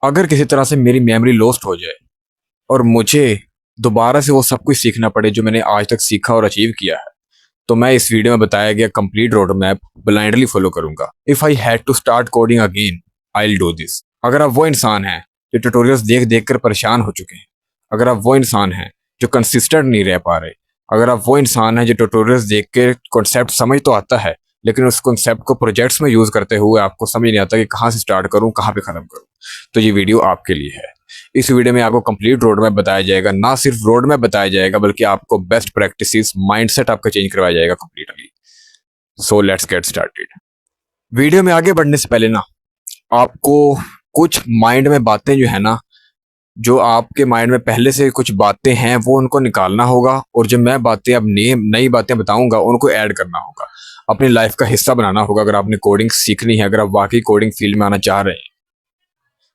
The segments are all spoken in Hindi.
अगर किसी तरह से मेरी मेमोरी लॉस्ट हो जाए और मुझे दोबारा से वो सब कुछ सीखना पड़े जो मैंने आज तक सीखा और अचीव किया है, तो मैं इस वीडियो में बताया गया complete road map blindly follow करूंगा। If I had to start coding again, I will do this. अगर आप वो इंसान हैं जो ट्यूटोरियल्स देख देख कर परेशान हो चुके हैं, अगर आप वो इंसान हैं जो कंसिस्टेंट नहीं रह पा रहे, अगर आप वो इंसान हैं जो ट्यूटोरियल्स देख के कॉन्सेप्ट समझ तो आता है लेकिन उस कॉन्सेप्ट को प्रोजेक्ट्स में यूज करते हुए आपको समझ नहीं आता कि कहाँ से स्टार्ट करूँ, कहाँ पे खत्म करूँ, तो ये वीडियो आपके लिए है। इस वीडियो में आपको कंप्लीट रोड मैप बताया जाएगा, ना सिर्फ रोड मैप बताया जाएगा बल्कि आपको बेस्ट प्रैक्टिसेस, माइंडसेट आपका चेंज करवाया जाएगा completely. So let's get started. Video में आगे बढ़ने से पहले ना आपको कुछ माइंड में बातें जो है ना, जो आपके माइंड में पहले से कुछ बातें हैं वो उनको निकालना होगा, और जो मैं बातें अब नई बातें बताऊंगा उनको ऐड करना होगा, अपनी लाइफ का हिस्सा बनाना होगा अगर आपने कोडिंग सीखनी है, अगर आप वाकई कोडिंग फील्ड में आना चाह रहे हैं।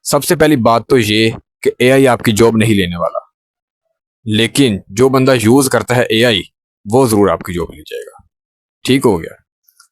सबसे पहली बात तो ये कि एआई आपकी जॉब नहीं लेने वाला, लेकिन जो बंदा यूज करता है एआई वो जरूर आपकी जॉब ले जाएगा। ठीक हो गया।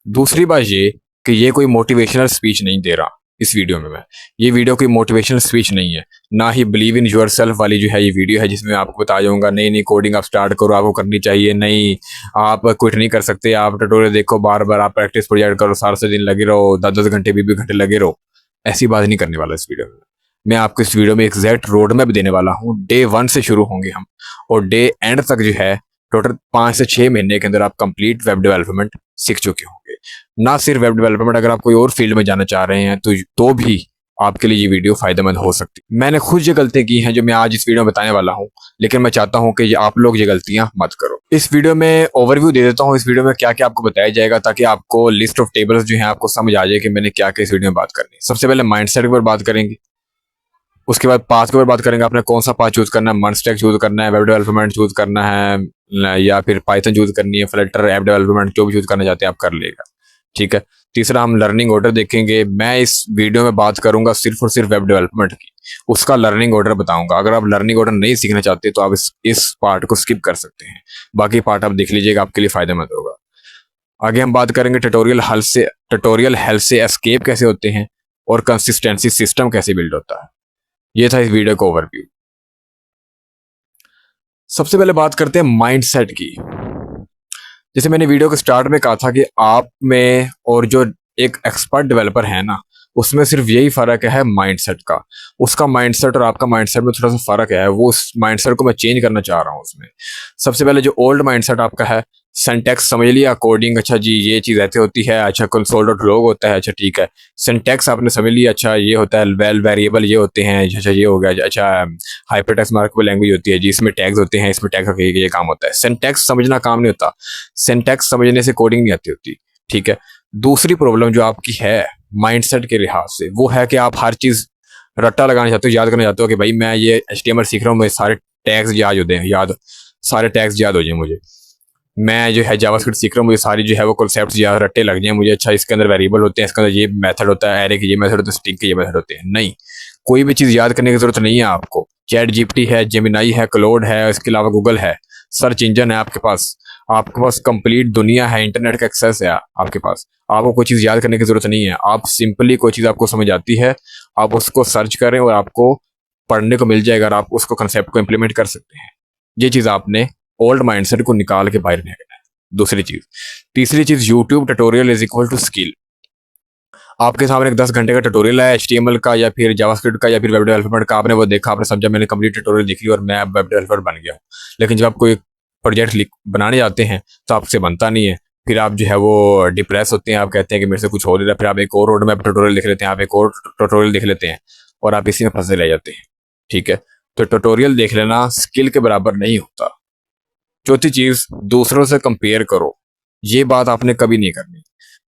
दूसरी बात ये कि ये कोई मोटिवेशनल स्पीच नहीं दे रहा इस वीडियो में मैं। ये वीडियो कोई मोटिवेशनल स्पीच नहीं है, ना ही बिलीव इन योर सेल्फ वाली जो है ये वीडियो है जिसमें आपको बता जाऊंगा नहीं नहीं कोडिंग आप स्टार्ट करो, आपको करनी चाहिए, नहीं आप क्विट नहीं कर सकते, आप ट्यूटोरियल देखो, बार बार आप प्रैक्टिस प्रोजेक्ट करो, सारे से दिन लगे रहो, 10 10 घंटे 20 20 घंटे लगे रहो। ऐसी बात नहीं करने वाला इस वीडियो में। मैं आपको इस वीडियो में एग्जैक्ट रोड मैप देने वाला हूँ। डे 1 से शुरू होंगे हम, और डे एंड तक जो है टोटल 5 से 6 महीने के अंदर आप कंप्लीट वेब डेवलपमेंट सीख चुके होंगे। ना सिर्फ वेब डेवलपमेंट, अगर आप कोई और फील्ड में जाना चाह रहे हैं तो भी आपके लिए ये वीडियो फायदेमंद हो सकती है। मैंने खुद ये गलतियां की हैं जो मैं आज इस वीडियो में बताने वाला हूं, लेकिन मैं चाहता हूं कि आप लोग ये गलतियां मत करो। इस वीडियो में ओवरव्यू दे देता हूं इस वीडियो में क्या क्या आपको बताया जाएगा, ताकि आपको लिस्ट ऑफ टेबल्स जो है आपको समझ आ जाए कि मैंने क्या क्या इस वीडियो में बात करनी है। सबसे पहले माइंडसेट के ऊपर बात करेंगे, उसके बाद पाथ के ऊपर बात करेंगे, आपने कौन सा पाथ चूज करना है, मर्ज चूज करना है, वेब डेवलपमेंट चूज करना है, या फिर पाइथन चूज करनी है, फ्लटर, ऐप डेवलपमेंट, जो भी चूज करना चाहते हैं आप कर लेगा। ठीक है। तीसरा हम लर्निंग ऑर्डर देखेंगे। मैं इस वीडियो में बात करूंगा सिर्फ और सिर्फ वेब डेवलपमेंट की, उसका लर्निंग ऑर्डर बताऊंगा। अगर आप लर्निंग ऑर्डर नहीं सीखना चाहते तो आप इस पार्ट को स्किप कर सकते हैं, बाकी पार्ट आप देख लीजिएगा, आपके लिए फायदेमंद होगा। आगे हम बात करेंगे ट्यूटोरियल हेल्थ से एस्केप कैसे होते हैं, और कंसिस्टेंसी सिस्टम कैसे बिल्ड होता है। ये था इस वीडियो का ओवरव्यू। सबसे पहले बात करते हैं माइंडसेट की। जैसे मैंने वीडियो के स्टार्ट में कहा था कि आप में और जो एक एक्सपर्ट डेवलपर है ना, उसमें सिर्फ यही फर्क है माइंडसेट का। उसका माइंडसेट और आपका माइंडसेट में थोड़ा सा फर्क है, वो उस माइंडसेट को मैं चेंज करना चाह रहा हूँ उसमें। सबसे पहले जो ओल्ड माइंडसेट आपका है, सिंटैक्स समझ लिया, कोडिंग अच्छा जी ये चीज़ ऐसे होती है, अच्छा कंसोल डॉट लॉग होता है, अच्छा ठीक है। सिंटैक्स आपने समझ लिया, अच्छा ये होता है, वेल वेरिएबल ये होते हैं, अच्छा ये हो गया, अच्छा हाइपरटेक्स्ट मार्कअप लैंग्वेज होती है जी, इसमें टैग्स होते हैं, इसमें टैग का ये काम होता है। सिंटैक्स समझना काम नहीं होता, सिंटैक्स समझने से कोडिंग नहीं आती होती। ठीक है। दूसरी प्रॉब्लम जो आपकी है माइंडसेट के लिहाज से, वो है कि आप हर चीज़ रट्टा लगाना चाहते हो, याद करना चाहते हो कि भाई मैं ये HTML सीख रहा हूँ, मुझे सारे टैग्स याद हो जाए, सारे टैग्स याद हो जाए मुझे। मैं जो है जावास्क्रिप्ट सीख रहा हूँ, मुझे सारी जो है वो कॉन्सेप्ट्स या रट्टे लग जाए मुझे, अच्छा इसके अंदर वेरिएबल होते हैं, इसके अंदर ये मेथड होता है, एरे के ये मेथड होते हैं, स्ट्रिंग के ये मेथड होते हैं। नहीं, कोई भी चीज़ याद करने की जरूरत नहीं है आपको। चैट जीपीटी है, जेमिनाई है, क्लोड है, इसके अलावा गूगल है, सर्च इंजन है आपके पास कंप्लीट दुनिया है, इंटरनेट का एक्सेस है आपके पास। आपको कोई चीज़ याद करने की जरूरत नहीं है। आप सिंपली कोई चीज़ आपको समझ आती है, आप उसको सर्च करें और आपको पढ़ने को मिल जाएगा, और आप उसको कंसेप्ट को इम्प्लीमेंट कर सकते हैं। ये चीज़ आपने ओल्ड माइंडसेट को निकाल के बाहर फेंकना है। दूसरी चीज़। तीसरी चीज़, YouTube tutorial is equal to skill. आपके सामने एक 10 घंटे का ट्यूटोरियल है HTML का या फिर जावास्क्रिप्ट का या फिर वेब डेवलपमेंट का, आपने वो देखा, आपने समझा मैंने कंप्लीट ट्यूटोरियल देख लिया और मैं अब वेब डेवलपर बन गया हूँ। लेकिन जब आप कोई प्रोजेक्ट बनाने जाते हैं तो आपसे बनता नहीं है, फिर आप जो है वो डिप्रेस होते हैं, आप कहते हैं कि मेरे से कुछ हो नहीं रहा, फिर आप एक और रोड मैप ट्यूटोरियल लिख लेते हैं, आप एक और ट्यूटोरियल देख लेते हैं, और आप इसी में फंसे रह जाते हैं। ठीक है। तो ट्यूटोरियल देख लेना स्किल के बराबर नहीं होता। चौथी चीज़, दूसरों से कंपेयर करो। ये बात आपने कभी नहीं करनी।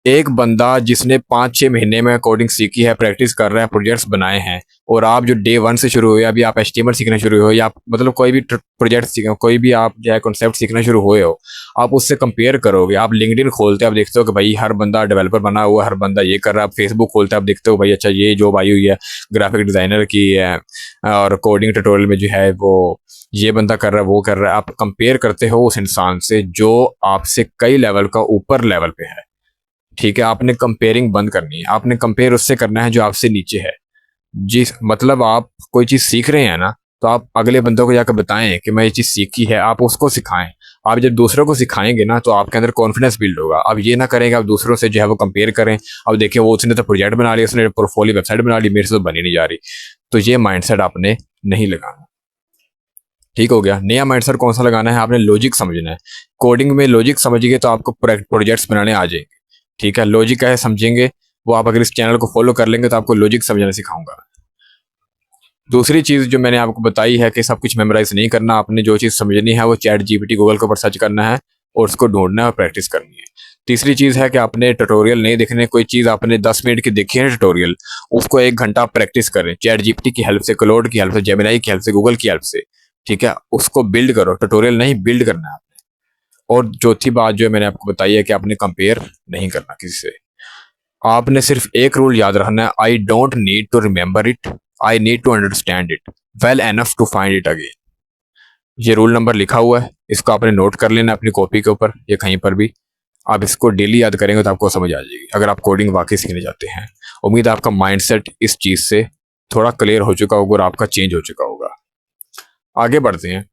एक बंदा जिसने 5 6 महीने में कोडिंग सीखी है, प्रैक्टिस कर रहा है, प्रोजेक्ट्स बनाए हैं, और आप जो डे 1 से शुरू हुए, अभी आप HTML सीखना शुरू हुए, या आप मतलब कोई भी प्रोजेक्ट सीखे, कोई भी आप जो है कॉन्सेप्ट सीखना शुरू हुए हो, आप उससे कंपेयर करोगे। आप लिंक्डइन खोलते आप देखते हो कि भाई हर बंदा डेवलपर बना हुआ, हर बंदा ये कर रहा है। आप फेसबुक खोलते आप देखते हो भाई अच्छा ये जॉब आई हुई है ग्राफिक डिज़ाइनर की है, और कोडिंग ट्यूटोरियल में जो है वो ये बंदा कर रहा है, वो कर रहा है। आप कंपेयर करते हो उस इंसान से जो आपसे कई लेवल का ऊपर लेवल पे है। ठीक है। आपने कंपेयरिंग बंद करनी है, आपने कंपेयर उससे करना है जो आपसे नीचे है। जी, मतलब आप कोई चीज़ सीख रहे हैं ना, तो आप अगले बंदों को जाकर बताएँ कि मैं ये चीज़ सीखी है, आप उसको सिखाएँ। आप जब दूसरों को सिखाएँगे ना, तो आपके अंदर कॉन्फिडेंस बिल्ड होगा। अब ये ना करें कि आप दूसरों से जो है वो कंपेयर करें। अब देखिए वो उसने तो प्रोजेक्ट बना लिया, उसने पोर्टफोलियो वेबसाइट बना ली, मेरे से तो बनी नहीं जा रही। तो ये माइंडसेट आपने नहीं लगाना। ठीक हो गया। नया माइंडसेट कौन सा लगाना है, आपने लॉजिक समझना है। कोडिंग में लॉजिक समझिए तो आपको प्रोजेक्ट्स बनाने आ जाएंगे। ठीक है, लॉजिक कैसे समझेंगे, वो आप अगर इस चैनल को फॉलो कर लेंगे तो आपको लॉजिक समझना सिखाऊंगा। दूसरी चीज़ जो मैंने आपको बताई है कि सब कुछ मेमोराइज नहीं करना, आपने जो चीज़ समझनी है वो चैट जीपीटी गूगल के ऊपर सर्च करना है और उसको ढूंढना है और प्रैक्टिस करनी है। तीसरी चीज़ है कि आपने ट्यूटोरियल नहीं देखने, कोई चीज़ आपने 10 मिनट की देखी है ट्यूटोरियल, उसको 1 घंटा प्रैक्टिस करें चैट जीपीटी की हेल्प से, क्लोड की हेल्प से, जेमिनाई की हेल्प से, गूगल की हेल्प से। ठीक है, उसको बिल्ड करो, ट्यूटोरियल नहीं बिल्ड करना है आपने। और चौथी बात जो है मैंने आपको बताई है कि आपने कंपेयर नहीं करना किसी से। आपने सिर्फ एक रूल याद रखना है, I don't need to remember it, I need to understand it well enough to find it again. ये रूल नंबर लिखा हुआ है, इसको आपने नोट कर लेना अपनी कॉपी के ऊपर या कहीं पर भी। आप इसको डेली याद करेंगे तो आपको समझ आ जाएगी, अगर आप कोडिंग वाकई सीखने जाते हैं। उम्मीद है आपका माइंडसेट इस चीज़ से थोड़ा क्लियर हो चुका होगा और आपका चेंज हो चुका होगा। आगे बढ़ते हैं।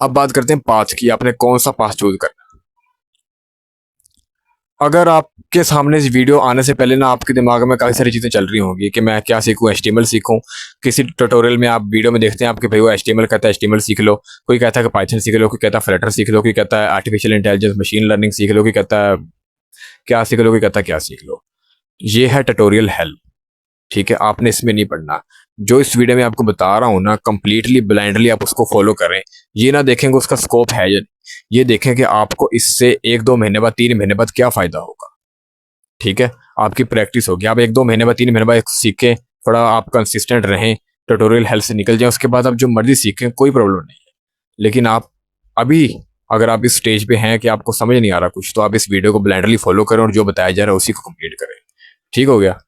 अब बात करते हैं पाथ की, आपने कौन सा पाथ चूज करना है। अगर आपके सामने इस वीडियो आने से पहले ना आपके दिमाग में काफ़ी सारी चीज़ें चल रही होंगी कि मैं क्या सीखूं, एचटीएमएल सीखूं। किसी ट्यूटोरियल में आप वीडियो में देखते हैं आपके भाई वो एचटीएमएल कहता है एचटीएमएल सीख लो, कोई कहता है कि पाइथन सीख लो, कोई कहता है फ्लटर सीख लो, कोई कहता है आर्टिफिशियल इंटेलिजेंस मशीन लर्निंग सीख लो, कोई कहता है क्या सीख लो, कोई कहता है क्या सीख लो। ये है ट्यूटोरियल हेल्प। ठीक है, आपने इसमें नहीं पढ़ना। जो इस वीडियो में आपको बता रहा हूँ ना, कंप्लीटली ब्लाइंडली आप उसको फॉलो करें। ये ना देखेंगे उसका स्कोप है या नहीं, ये देखें कि आपको इससे 1-2 महीने बाद 3 महीने बाद क्या फ़ायदा होगा। ठीक है, आपकी प्रैक्टिस होगी, आप 1-2 महीने बाद 3 महीने बाद सीखें, थोड़ा आप कंसिस्टेंट रहें, ट्यूटोरियल हेल्प से निकल जाएं, उसके बाद आप जो मर्जी सीखें, कोई प्रॉब्लम नहीं है। लेकिन आप अभी अगर आप इस स्टेज पे हैं कि आपको समझ नहीं आ रहा कुछ, तो आप इस वीडियो को ब्लाइंडली फॉलो करें और जो बताया जा रहा है उसी को कंप्लीट करें। ठीक हो गया।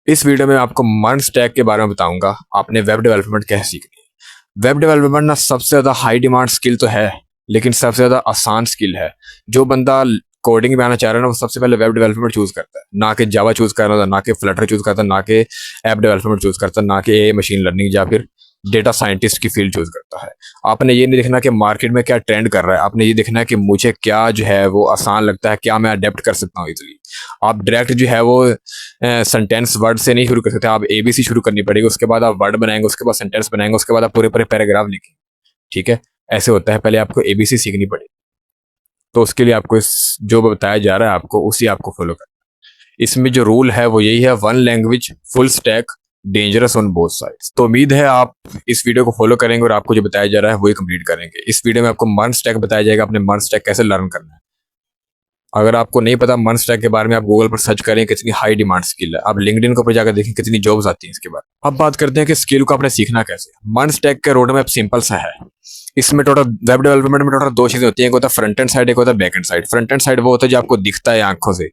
इस वीडियो में आपको मर्न स्टैक के बारे में बताऊंगा, आपने वेब डेवलपमेंट कैसे सीखनी है। वेब डेवलपमेंट ना सबसे ज़्यादा हाई डिमांड स्किल तो है, लेकिन सबसे ज़्यादा आसान स्किल है। जो बंदा कोडिंग में आना चाह रहा है ना, वो सबसे पहले वेब डेवलपमेंट चूज करता है, ना कि जावा चूज कर रहा था, ना कि फ्लटर चूज करता, ना कि ऐप डेवलपमेंट चूज करता, ना कि ए मशीन लर्निंग या फिर डेटा साइंटिस्ट की फील्ड चूज करता है। आपने ये नहीं देखना कि मार्केट में क्या ट्रेंड कर रहा है, आपने ये देखना है कि मुझे क्या जो है वो आसान लगता है, क्या मैं अडेप्ट कर सकता हूँ इजिली। आप डायरेक्ट जो है वो सेंटेंस वर्ड से नहीं शुरू कर सकते, आप एबीसी शुरू करनी पड़ेगी, उसके बाद आप वर्ड बनाएंगे, उसके बाद सेंटेंस बनाएंगे, उसके बाद आप पूरे पूरे पैराग्राफ लिखेंगे। ठीक है, ऐसे होता है, पहले आपको एबीसी सीखनी पड़ेगी। तो उसके लिए आपको इस जो बताया जा रहा है आपको उसी आपको फॉलो करना है। इसमें जो रूल है वो यही है, one language full stack dangerous on both sides. तो उम्मीद है आप इस वीडियो को फॉलो करेंगे और आपको जो बताया जा रहा है वही कंप्लीट करेंगे। इस वीडियो में आपको मर्न स्टैक बताया जाएगा, अपने मर्न स्टैक कैसे लर्न करना है। अगर आपको नहीं पता मर्न स्टैक के बारे में, आप गूगल पर सर्च करें, कितनी हाई डिमांड स्किल है, आप लिंक्डइन के ऊपर जाकर देखें कितनी जॉब्स आती हैं इसके बारे में। अब बात करते हैं कि स्किल को आपने सीखना कैसे। मर्न स्टैक का रोड मैप सिंपल सा है। इसमें टोटल वेब डेवलपमेंट में टोटल 2 चीजें होती हैं, एक होता है फ्रंट एंड साइड, एक होता है back and side. Front end side वो होता है जो आपको दिखता है आंखों से।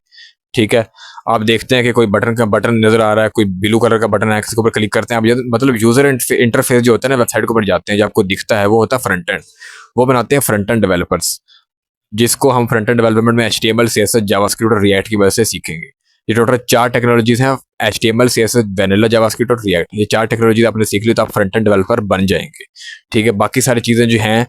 ठीक है, आप देखते हैं कि कोई बटन का बटन नजर आ रहा है, कोई ब्लू कलर का बटन है, इसके ऊपर क्लिक करते हैं आप, मतलब यूजर इंटरफेस जो होता है ना वेबसाइट के ऊपर जाते हैं, जो आपको दिखता है वो होता है फ्रंट एंड। वो बनाते हैं फ्रंट एंड डेवलपर्स, जिसको हम फ्रंट एंड डेवलपमेंट में HTML CSS जावास्क्रिप्ट और रिएक्ट की वजह से सीखेंगे। ये टोटल 4 टेक्नोलॉजीज हैं, HTML CSS वैनिला जावास्क्रिप्ट और रिएक्ट। ये 4 टेक्नोलॉजीज आपने सीख ली तो आप फ्रंट एंड डेवलपर बन जाएंगे। ठीक है, बाकी सारी चीज़ें जो हैं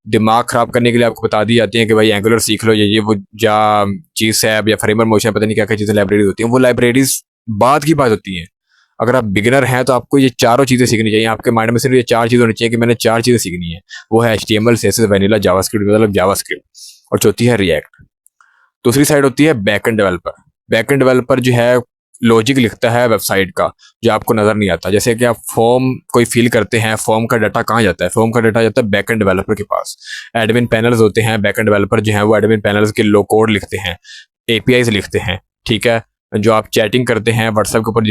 दिमाग खराब करने के लिए आपको बता दी जाती हैं कि भाई एंगुलर सीख लो, ये वो या चीज है या फ्रेमर मोशन, पता नहीं क्या क्या चीज़ें लाइब्रेरीज होती हैं, वो लाइब्रेरीज बाद की बात होती हैं। अगर आप बिगिनर हैं तो आपको ये चारों चीज़ें सीखनी चाहिए, आपके माइंड में सिर्फ ये 4 चीज़ होनी चाहिए कि मैंने 4 चीज़ें सीखनी है। वो है HTML CSS वैनिला जावास्क्रिप्ट, मतलब जावास्क्रिप्ट, और चौथी है रिएक्ट। दूसरी साइड होती है बैकएंड डेवलपर। बैकएंड डेवलपर जो है लॉजिक लिखता है वेबसाइट का, जो आपको नजर नहीं आता। जैसे कि आप फॉर्म कोई फिल करते हैं, फॉर्म का डाटा कहाँ जाता है, फॉर्म का डाटा जाता है बैकएंड डेवलपर के पास। एडमिन पैनल्स होते हैं, बैकएंड डेवलपर जो है वो एडमिन पैनल्स के लो कोड लिखते हैं, APIs लिखते हैं। ठीक है, जो आप चैटिंग करते हैं व्हाट्सएप के ऊपर,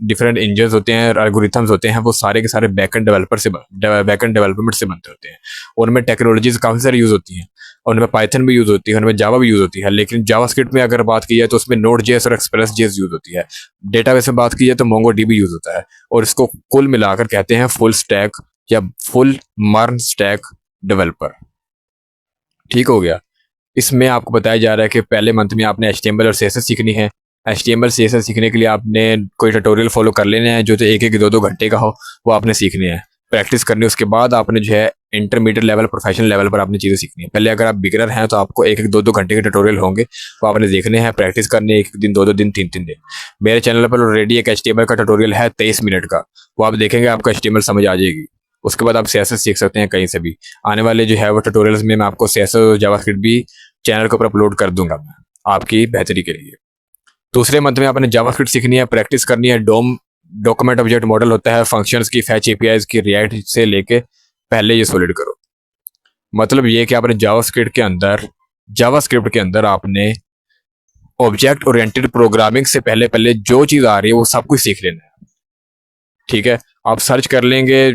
डिफरेंट इंजन्स होते हैं, एल्गोरिथम्स होते हैं, वो सारे के सारे बैकएंड बैकएंड डेवलपमेंट से बनते होते हैं। और उनमें टेक्नोलॉजीज काफ़ी सारी यूज़ होती हैं, और उनमें पाइथन भी यूज़ होती है, उनमें जावा भी यूज़ होती है। लेकिन जावास्क्रिप्ट में अगर बात की जाए तो उसमें नोड जेएस और एक्सप्रेस जेएस यूज़ होती है। डेटाबेस में बात की जाए तो मोंगो डीबी यूज़ होता है। और इसको कुल मिलाकर कहते हैं फुल स्टैक या फुल मर्न स्टैक डेवलपर। ठीक हो गया। इसमें आपको बताया जा रहा है कि पहले मंथ में आपने HTML और CSS सीखनी है, HTML CSS सीखने के लिए आपने कोई ट्यूटोरियल फॉलो कर लेना है जो तो 1-1 2-2 घंटे का हो, वो आपने सीखने हैं, प्रैक्टिस करनी है। उसके बाद आपने जो है इंटरमीडिएट लेवल, प्रोफेशनल लेवल पर आपने चीज़ें सीखनी है। पहले अगर आप बिगिनर हैं तो आपको 1-1 2-2 घंटे के ट्यूटोरियल होंगे, वो आपने देखने हैं, प्रैक्टिस करनी है, 1 दिन 2-2 दिन 3-3 दिन। मेरे चैनल पर ऑलरेडी एक HTML का ट्यूटोरियल है 23 मिनट का, वो आप देखेंगे, आपको HTML समझ आ जाएगी। उसके बाद आप CSS सीख सकते हैं कहीं से भी। आने वाले जो है वो ट्यूटोरियल्स में मैं आपको CSS और जावास्क्रिप्ट भी चैनल के ऊपर अपलोड कर दूंगा मैं, आपकी बेहतरी के लिए। दूसरे मंथ में आपने जावास्क्रिप्ट सीखनी है, प्रैक्टिस करनी है। डॉक्यूमेंट ऑब्जेक्ट मॉडल होता है, फंक्शंस की, फैच एपीआईज की, रिएक्ट से लेके पहले ये सॉलिड करो। मतलब ये कि आपने जावास्क्रिप्ट के अंदर आपने ऑब्जेक्ट ओरिएंटेड प्रोग्रामिंग से पहले पहले जो चीज़ आ रही है वो सब कुछ सीख लेना है। ठीक है, आप सर्च कर लेंगे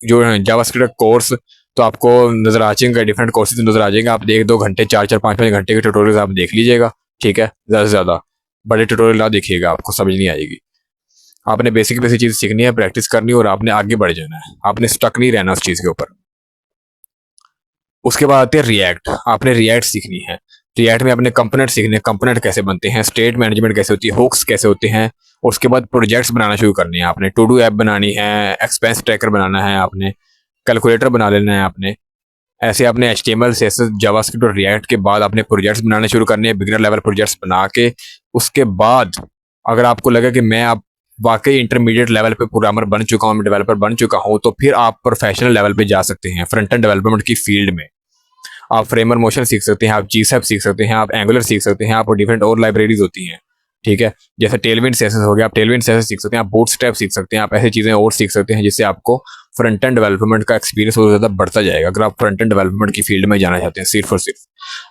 जो जावास्क्रिप्ट कोर्स, तो आपको नजर आ जाएंगे, डिफरेंट कोर्सेज नजर आ जाएंगे। आप 1-2 घंटे, 4-4 5-5 घंटे के ट्यूटोरियल आप देख लीजिएगा। ठीक है, ज़्यादा से ज़्यादा बड़े ट्यूटोरियल ना देखिएगा, आपको समझ नहीं आएगी। आपने बेसिक बेसिक चीज़ सीखनी है, प्रैक्टिस करनी है और आपने आगे बढ़ जाना है। आपने स्टक नहीं रहना उस चीज़ के ऊपर। उसके बाद आते हैं रिएक्ट। आपने रिएक्ट सीखनी है। रिएक्ट में आपने कंपोनेंट सीखने हैं, कंपोनेंट कैसे बनते हैं, स्टेट मैनेजमेंट कैसे होती है, हुक्स कैसे होते हैं। और उसके बाद प्रोजेक्ट्स बनाना शुरू करने हैं आपने। टू डू ऐप बनानी है, एक्सपेंस ट्रैकर बनाना है आपने, कैलकुलेटर बना लेना है आपने। ऐसे आपने HTML CSS जावास्क्रिप्ट और रिएक्ट के बाद आपने प्रोजेक्ट्स बनाने शुरू करने हैं, बिगिनर लेवल प्रोजेक्ट्स बना के। उसके बाद अगर आपको लगे कि मैं आप वाकई इंटरमीडिएट लेवल पे प्रोग्रामर बन चुका हूँ, डेवलपर बन चुका हूँ, तो फिर आप प्रोफेशनल लेवल पे जा सकते हैं, फ्रंट एंड डेवलपमेंट की फील्ड में। आप फ्रेमर मोशन सीख सकते हैं, आप GSAP सीख सकते हैं, आप एंगुलर सीख सकते हैं, आप डिफरेंट और लाइब्रेरीज होती हैं। ठीक है, जैसे टेलविंड CSS हो गया, आप टेलविंड CSS सीख सकते हैं, आप बूटस्ट्रैप सीख सकते हैं, आप ऐसी चीज़ें और सीख सकते हैं जिससे आपको फ्रंट एंड डेवलपमेंट का एक्सपीरियंस और ज़्यादा बढ़ता जाएगा। अगर आप फ्रंट एंड डेवलपमेंट की फील्ड में जाना चाहते हैं सिर्फ और सिर्फ।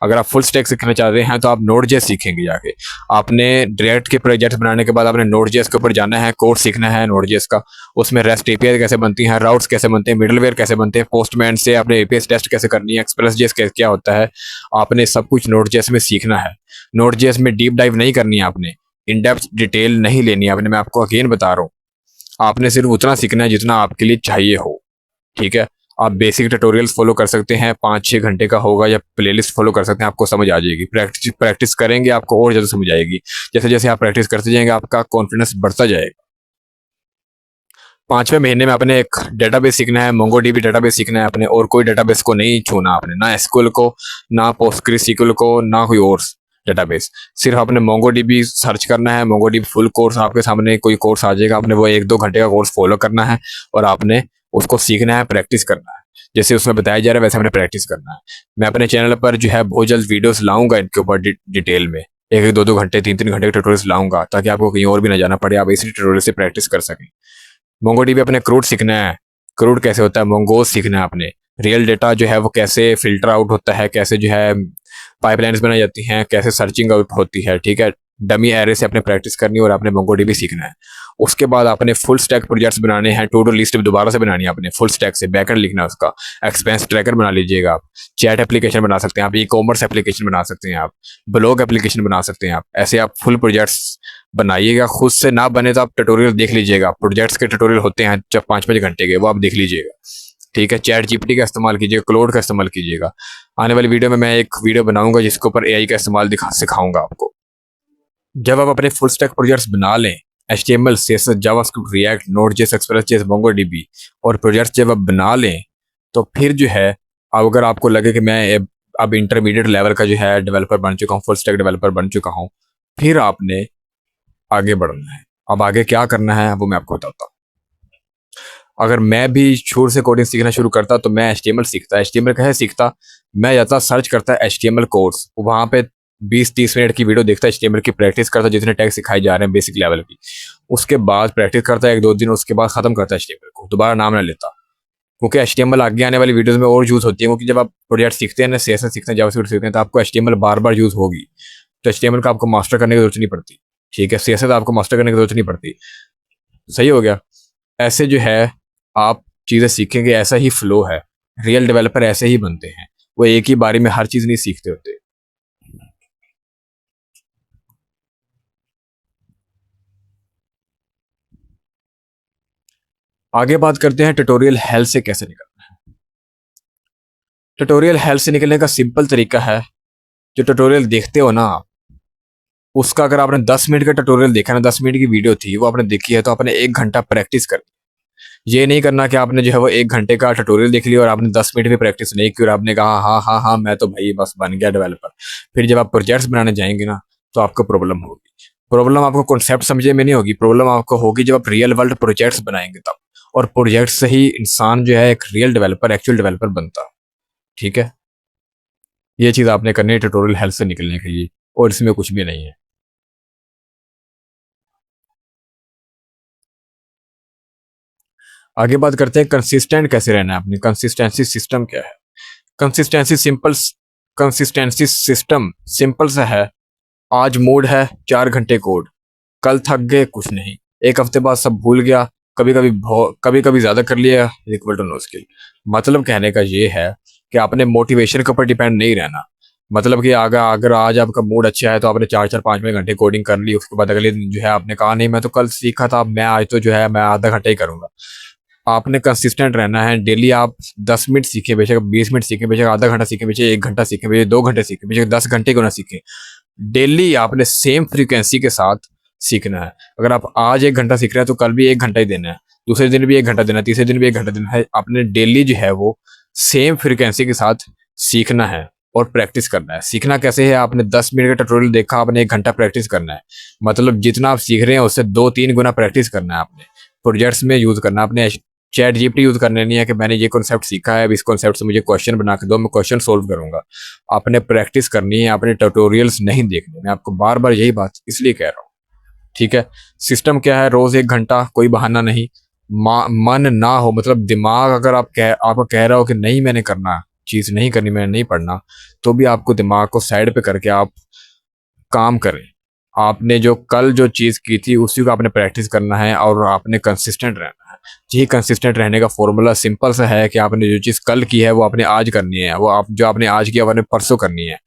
अगर आप फुल स्टैक सीखना चाहते हैं तो आप Node.js सीखेंगे जाके। आपने डायरेक्ट के प्रोजेक्ट बनाने के बाद आपने Node.js के ऊपर जाना है, कोर्स सीखना है Node.js का। उसमें REST API कैसे बनती हैं, राउट्स कैसे बनते हैं, मिडलवेयर कैसे बनते हैं, पोस्टमैन से आपने API टेस्ट कैसे करनी है, एक्सप्रेस.js क्या होता है, आपने सब कुछ Node.js में सीखना है। Node.js में डीप डाइव नहीं करनी है आपने, इन डेप्थ डिटेल नहीं लेनी है आपने। मैं आपको अगेन बता रहा हूँ, आपने सिर्फ उतना सीखना है जितना आपके लिए चाहिए हो। ठीक है, आप बेसिक ट्यूटोरियल्स फॉलो कर सकते हैं, 5-6 घंटे का होगा, या प्लेलिस्ट फॉलो कर सकते हैं, आपको समझ आ जाएगी। प्रैक्टिस प्रैक्टिस करेंगे आपको और ज़्यादा समझ आएगी। जैसे जैसे आप प्रैक्टिस करते जाएंगे आपका कॉन्फिडेंस बढ़ता जाएगा। 5वें महीने में आपने एक डेटाबेस सीखना है, MongoDB डेटाबेस सीखना है आपने, और कोई डेटाबेस को नहीं छूना आपने, ना SQL को, ना PostgreSQL को, ना कोई और डेटाबेस। सिर्फ आपने MongoDB सर्च करना है। MongoDB फुल कोर्स आपके सामने कोई कोर्स आ जाएगा, आपने वो 1-2 घंटे का कोर्स फॉलो करना है और आपने उसको सीखना है, प्रैक्टिस करना है। जैसे उसमें बताया जा रहा है वैसे हमने प्रैक्टिस करना है। मैं अपने चैनल पर जो है बहुत जल्द वीडियोस लाऊंगा इनके ऊपर डिटेल में, 1-1 2-2 घंटे 3-3 घंटे के ट्यूटोरियल्स लाऊंगा, ताकि आपको कहीं और भी ना जाना पड़े, आप इसी ट्यूटोरियल से प्रैक्टिस कर सकें। MongoDB अपने क्रूड सीखना है, क्रूड कैसे होता है, मोंगोज सीखना है आपने। रियल डेटा जो है वो कैसे फिल्टर आउट होता है, कैसे जो है पाइपलाइंस बनाई जाती हैं, कैसे सर्चिंग आउट होती है। ठीक है, डमी एरे से आपने प्रैक्टिस करनी है और आपने MongoDB सीखना है। उसके बाद आपने फुल स्टैक प्रोजेक्ट्स बनाने हैं, टू डू लिस्ट दोबारा से बनानी है आपने, फुल स्टैक से बैकएंड लिखना है उसका। एक्सपेंस ट्रैकर बना लीजिएगा आप, चैट एप्लीकेशन बना सकते हैं आप, E-कॉमर्स एप्लीकेशन बना सकते हैं आप, ब्लॉग एप्लीकेशन बना सकते हैं आप। ऐसे आप फुल प्रोजेक्ट्स बनाइएगा। खुद से ना बने तो आप ट्यूटोरियल देख लीजिएगा, प्रोजेक्ट्स के ट्यूटोरियल होते हैं जब 5-5 घंटे के, वो आप देख लीजिएगा। ठीक है, चैट GPT का इस्तेमाल कीजिएगा, क्लोड का इस्तेमाल कीजिएगा। आने वाली वीडियो में मैं एक वीडियो बनाऊंगा जिसके ऊपर AI का इस्तेमाल सिखाऊंगा आपको। जब आप अपने फुल स्टैक प्रोजेक्ट्स बना लें, HTML CSS JavaScript react Node.js एक्सप्रेस.js MongoDB और प्रोजेक्ट्स जब आप बना लें, तो फिर जो है, अब अगर आपको लगे कि मैं अब इंटरमीडिएट लेवल का जो है डेवलपर बन चुका हूँ, फुल स्टैक डेवलपर बन चुका हूँ, फिर आपने आगे बढ़ना है। अब आगे क्या करना है वो मैं आपको बताता हूँ। अगर मैं भी शुरू से कोडिंग सीखना शुरू करता तो मैं HTML सीखता। HTML कैसे सीखता, मैं जाता सर्च करता HTML कोर्स, वहाँ पे 20-30 मिनट की वीडियो देखता, HTML की प्रैक्टिस करता, जितने टैग सिखाए जा रहे हैं बेसिक लेवल की। उसके बाद प्रैक्टिस करता 1-2 दिन, उसके बाद खत्म करता HTML को, दोबारा नाम ना लेता। क्योंकि HTML आगे आने वाली वीडियोस में और यूज़ होती है, क्योंकि जब आप प्रोजेक्ट सीखते हैं ना, CSS सीखते हैं, जावास्क्रिप्ट सीखते हैं, तो आपको HTML बार बार यूज़ होगी। तो HTML का आपको मास्टर करने की जरूरत नहीं पड़ती। ठीक है, CSS आपको मास्टर करने की जरूरत नहीं पड़ती। सही हो गया। ऐसे जो है आप चीज़ें सीखेंगे, ऐसा ही फ्लो है। रियल डेवलपर ऐसे ही बनते हैं, वो एक ही बारी में हर चीज़ नहीं सीखते होते। आगे बात करते हैं ट्यूटोरियल हेल से कैसे निकलना है। ट्यूटोरियल हेल से निकलने का सिंपल तरीका है, जो ट्यूटोरियल देखते हो ना आप, उसका अगर आपने 10 मिनट का ट्यूटोरियल देखा ना, 10 मिनट की वीडियो थी वो आपने देखी है, तो आपने 1 घंटा प्रैक्टिस कर। ये नहीं करना कि आपने जो है वो 1 घंटे का ट्यूटोरियल देख लिया और आपने 10 मिनट भी प्रैक्टिस नहीं की और आपने कहा हाँ हाँ हाँ मैं तो भाई बस बन गया डेवलपर। फिर जब आप प्रोजेक्ट्स बनाने जाएंगे ना, तो आपको प्रॉब्लम होगी। प्रॉब्लम आपको कॉन्सेप्ट समझे में नहीं होगी, प्रॉब्लम आपको होगी जब आप रियल वर्ल्ड प्रोजेक्ट्स बनाएंगे तब। और प्रोजेक्ट से ही इंसान जो है एक रियल डेवलपर, एक्चुअल डेवलपर बनता है। ठीक है, ये चीज़ आपने करनी है ट्यूटोरियल हेल्प से निकलने के लिए, और इसमें कुछ भी नहीं है। आगे बात करते हैं कंसिस्टेंट कैसे रहना है। अपनी कंसिस्टेंसी सिस्टम क्या है? Consistency simple consistency system simple सा है। आज मूड है 4 घंटे कोड, कल थक गए कुछ नहीं, एक हफ्ते बाद सब भूल गया, कभी कभी ज्यादा कर लिया, इक्वल टू नो स्किल। मतलब कहने का ये है कि आपने मोटिवेशन के ऊपर डिपेंड नहीं रहना। मतलब कि अगर अगर आज आपका मूड अच्छा है तो आपने 4 4 5 5 घंटे कोडिंग कर ली, उसके बाद अगले दिन जो है आपने कहा नहीं मैं तो कल सीखा था, मैं आज तो जो है मैं आधा घंटा ही करूंगा। आपने कंसिस्टेंट रहना है। डेली आप 10 मिनट सीखें बेशक, 20 मिनट सीखें बेशक, आधा घंटा सीखें बेशक, 1 घंटा सीखें बेशक, 2 घंटे सीखें बेशक, 10 घंटे क्यों ना सीखें, डेली आपने सेम फ्रीक्वेंसी के साथ सीखना है। अगर आप आज 1 घंटा सीख रहे हैं तो कल भी 1 घंटा ही देना है, दूसरे दिन भी 1 घंटा देना है, तीसरे दिन भी 1 घंटा देना है। आपने डेली जो है वो सेम फ्रीक्वेंसी के साथ सीखना है और प्रैक्टिस करना है। सीखना कैसे है? आपने 10 मिनट का ट्यूटोरियल देखा, आपने 1 घंटा प्रैक्टिस करना है। मतलब जितना आप सीख रहे हैं उससे 2 3 गुना प्रैक्टिस करना है। आपने प्रोजेक्ट्स में यूज करना है। आपने चैट जीपीटी यूज करने नहीं है कि मैंने ये कॉन्सेप्ट सीखा है, अब इस कॉन्सेप्ट से मुझे क्वेश्चन बना के दो, मैं क्वेश्चन सोल्व करूंगा। आपने प्रैक्टिस करनी है, आपने ट्यूटोरियल्स नहीं देखने। मैं आपको बार बार यही बात इसलिए कह रहा हूँ। ठीक है, सिस्टम क्या है? रोज 1 घंटा, कोई बहाना नहीं। मन ना हो, मतलब दिमाग अगर आपको कह रहा हो कि नहीं मैंने करना, चीज नहीं करनी, मैंने नहीं पढ़ना, तो भी आपको दिमाग को साइड पे करके आप काम करें। आपने जो कल जो चीज़ की थी उसी को आपने प्रैक्टिस करना है और आपने कंसिस्टेंट रहना है। यही कंसिस्टेंट रहने का फॉर्मूला सिंपल सा है कि आपने जो चीज़ कल की है वो आपने आज करनी है, वो आप जो आपने आज किया वो आपने परसों करनी है।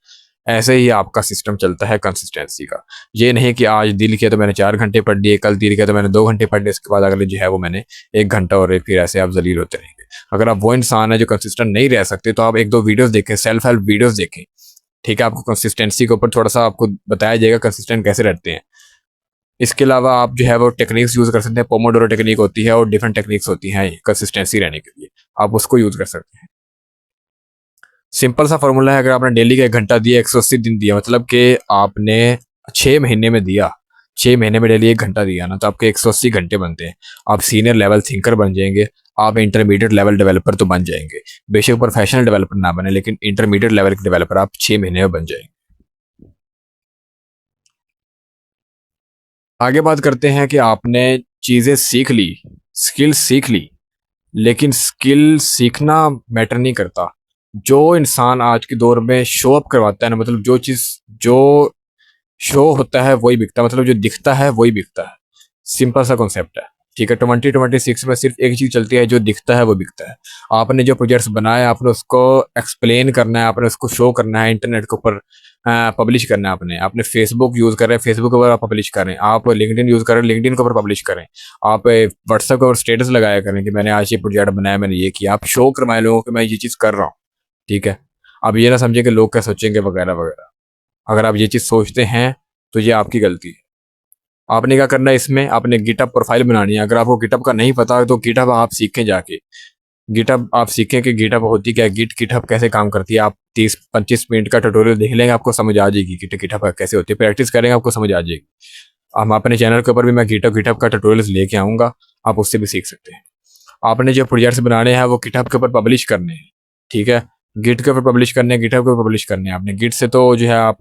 ऐसे ही आपका सिस्टम चलता है कंसिस्टेंसी का। ये नहीं कि आज दिल किया तो मैंने 4 घंटे पढ़ लिए, कल दिल किया तो मैंने 2 घंटे पढ़ लिए, उसके बाद अगले जो है वो मैंने 1 घंटा, और फिर ऐसे आप जलील होते रहेंगे। अगर आप वो इंसान है जो कंसिस्टेंट नहीं रह सकते तो आप 1 2 वीडियोस देखें, सेल्फ हेल्प वीडियोस देखें। ठीक है, आपको कंसिस्टेंसी के ऊपर थोड़ा सा आपको बताया जाएगा कंसिस्टेंट कैसे रहते हैं। इसके अलावा आप जो है वो टेक्निक्स यूज कर सकते हैं। पोमोडोरो टेक्निक होती है और डिफरेंट टेक्निक्स होती हैं कंसिस्टेंसी रहने के लिए, आप उसको यूज कर सकते हैं। सिंपल सा फॉर्मूला है, अगर आपने डेली का 1 घंटा दिया, 180 दिन दिया, मतलब कि आपने 6 महीने में दिया, 6 महीने में डेली 1 घंटा दिया ना, तो आपके 180 घंटे बनते हैं। आप सीनियर लेवल थिंकर बन जाएंगे, आप इंटरमीडिएट लेवल डेवलपर तो बन जाएंगे। बेशक प्रोफेशनल डेवलपर ना बने, लेकिन इंटरमीडिएट लेवल के डेवलपर आप 6 महीने में बन जाएंगे। आगे बात करते हैं कि आपने चीज़ें सीख ली, स्किल सीख ली, लेकिन स्किल सीखना मैटर नहीं करता। जो इंसान आज के दौर में शो अप करवाता है ना, मतलब जो शो होता है वही बिकता है, मतलब जो दिखता है वही बिकता है। सिंपल सा कॉन्सेप्ट है। ठीक है, 2026 में सिर्फ एक चीज चलती है, जो दिखता है वो बिकता है। आपने जो प्रोजेक्ट्स बनाए आपने उसको एक्सप्लेन करना है, आपने उसको शो करना है, इंटरनेट के ऊपर पब्लिश करना है। आपने फेसबुक यूज कर रहे हैं, फेसबुक के ऊपर आप पब्लिश करें। आप लिंक्डइन यूज कर रहे हैं, लिंक्डइन के ऊपर पब्लिश करें। आप व्हाट्सएप के ऊपर स्टेटस लगाया करें कि मैंने आज ये प्रोजेक्ट बनाया, मैंने ये किया। आप शो करवाएं लोगों को मैं ये चीज़ कर रहा हूँ। ठीक है, अब ये ना समझे कि लोग क्या सोचेंगे वगैरह वगैरह। अगर आप ये चीज़ सोचते हैं तो ये आपकी गलती है। आपने क्या करना है इसमें, आपने गिटअप प्रोफाइल बनानी है। अगर आपको गिटअप का नहीं पता है तो गिटअप आप सीखें जाके। गिटअप आप सीखें कि गिटअप होती क्या है, गिटअप कैसे काम करती है। आप 30 25 मिनट का ट्यूटोरियल देख लेंगे, आपको समझ आ जाएगी गिटअप कैसे होती है। प्रैक्टिस करेंगे आपको समझ आ जाएगी। हम अपने चैनल के ऊपर भी मैं गिटअप का ट्यूटोरियल्स लेके आऊँगा, आप उससे भी सीख सकते हैं। आपने जो प्रोजेक्ट्स बनाने हैं वो गिटहब के ऊपर पब्लिश करने हैं। ठीक है, गिट के ऊपर पब्लिश करने हैं, गिटहब के ऊपर पब्लिश करने हैं। आपने गिट से तो जो है आप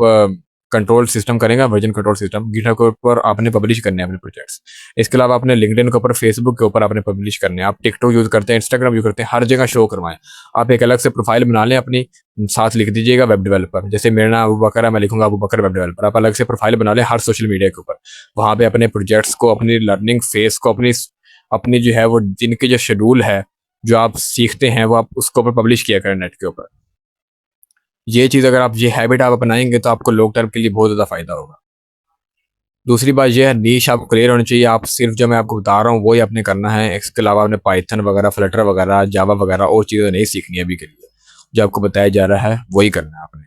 कंट्रोल सिस्टम करेंगे, वर्जन कंट्रोल सिस्टम। गिटहब के ऊपर आपने पब्लिश करने हैं अपने प्रोजेक्ट्स। इसके अलावा आपने लिंक्डइन के ऊपर, फेसबुक के ऊपर आपने पब्लिश करने हैं। आप टिकटॉक यूज करते हैं, इंस्टाग्राम यूज करते हैं, हर जगह शो करवाएं। आप एक अलग से प्रोफाइल बना लें अपनी, साथ लिख दीजिएगा वेब डेवलपर। जैसे मेरा नाम अबू बकर है, मैं लिखूंगा अबू बकर वेब डेवलपर। आप अलग से प्रोफाइल बना लें हर सोशल मीडिया के ऊपर। वहाँ पे अपने प्रोजेक्ट्स को, अपनी लर्निंग फेस को, अपनी अपनी जो है वो दिन के जो शेड्यूल है, जो आप सीखते हैं, वो आप उसके ऊपर पब्लिश किया करें नेट के ऊपर। ये चीज़ अगर आप, ये हैबिट आप अपनाएंगे तो आपको लॉन्ग टर्म के लिए बहुत ज़्यादा फायदा होगा। दूसरी बात यह है, नीश आपको क्लियर होनी चाहिए। आप सिर्फ जो मैं आपको बता रहा हूँ वही आपने करना है। इसके अलावा आपने पाइथन वगैरह, फ्लटर वगैरह, जावा वगैरह और चीज़ें नहीं सीखनी है अभी के लिए। जो आपको बताया जा रहा है वही करना है आपने।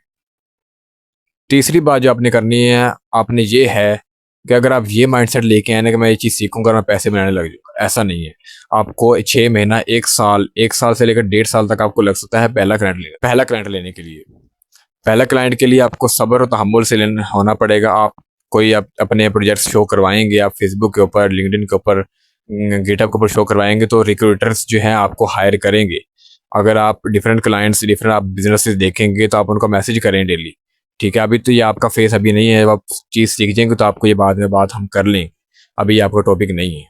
तीसरी बात जो आपने करनी है, आपने ये है कि अगर आप ये माइंडसेट लेके आए ना कि मैं ये चीज़ सीखूंगा और मैं पैसे बनाने लग जाऊंगा, ऐसा नहीं है। आपको 6 महीना, 1 साल, 1 साल से लेकर 1.5 साल तक आपको लग सकता है पहला क्लाइंट लेने के लिए। पहला क्लाइंट के लिए आपको सब्र और तहम्मुल से लेना होना पड़ेगा। आप कोई अपने प्रोजेक्ट्स शो करवाएंगे, आप फेसबुक के ऊपर, लिंक्डइन के ऊपर, गिटहब के ऊपर शो करवाएंगे तो रिक्रूटर्स जो हैं आपको हायर करेंगे। अगर आप डिफरेंट क्लाइंट्स, डिफरेंट आप बिजनेसेस देखेंगे तो आप उनको मैसेज करें डेली। ठीक है, अभी तो ये आपका फेस अभी नहीं है, जब आप चीज़ सीख जाएंगे तो आपको ये बाद में बात हम कर लें, अभी आपका टॉपिक नहीं है।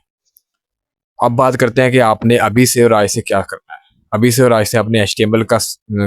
अब बात करते हैं कि आपने अभी से और आज से क्या करना है। अभी से और आज से आपने HTML का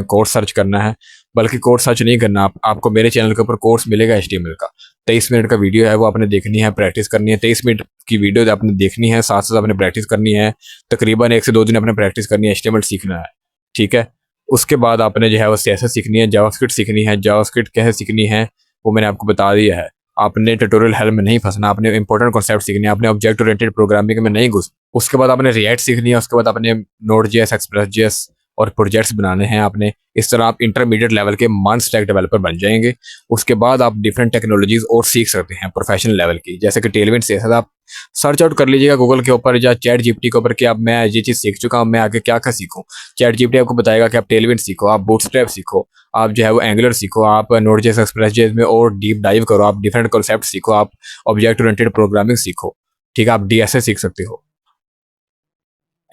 कोर्स सर्च करना है, बल्कि कोर्स सर्च नहीं करना, आपको मेरे चैनल के ऊपर कोर्स मिलेगा HTML का। 23 मिनट का वीडियो है, वो आपने देखनी है, प्रैक्टिस करनी है। 23 मिनट की वीडियो आपने देखनी है, साथ साथ आपने प्रैक्टिस करनी है। तकरीबन 1 से 2 दिन आपने प्रैक्टिस करनी है, HTML सीखना है। ठीक है, उसके बाद आपने जो है वो CSS सीखनी है, जावास्क्रिप्ट सीखनी है। जावास्क्रिप्ट कैसे सीखनी है वो मैंने आपको बता दिया है। आपने ट्यूटोरियल हेल्प में नहीं फंसना, आपने इंपॉर्टेंट कॉन्सेप्ट सीखने, आपने ऑब्जेक्ट ओरिएंटेड प्रोग्रामिंग में नहीं घुस। उसके बाद आपने रिएक्ट सीखनी है, उसके बाद आपने Node.js, एक्सप्रेस.js और प्रोजेक्ट्स बनाने हैं आपने। इस तरह आप इंटरमीडिएट लेवल के मान स्टैक डेवलपर बन जाएंगे। उसके बाद आप डिफरेंट टेक्नोलॉजीज और सीख सकते हैं प्रोफेशनल लेवल की, जैसे कि टेलविंड से आप सर्च आउट कर लीजिएगा गूगल के ऊपर या चैट जीपीटी के ऊपर कि अब मैं ये चीज़ सीख चुका हूँ, मैं आगे क्या क्या सीखूँ। चैट जीपीटी आपको बताएगा कि आप टेलविंड सीखो, आप बूटस्ट्रैप सीखो, आप जो है वो एंगुलर सीखो, आप Node.js, एक्सप्रेस.js में और डीप डाइव करो, आप डिफरेंट कॉन्सेप्ट सीखो, आप ऑब्जेक्ट ओरिएंटेड प्रोग्रामिंग सीखो। ठीक है, आप DSA सीख सकते हो।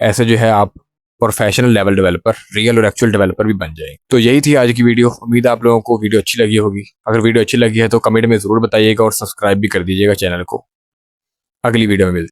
ऐसे जो है आप प्रोफेशनल लेवल डेवलपर, रियल और एक्चुअल डेवलपर भी बन जाएंगे। तो यही थी आज की वीडियो। उम्मीद है आप लोगों को वीडियो अच्छी लगी होगी। अगर वीडियो अच्छी लगी है तो कमेंट में ज़रूर बताइएगा और सब्सक्राइब भी कर दीजिएगा चैनल को। अगली वीडियो में मिलते हैं।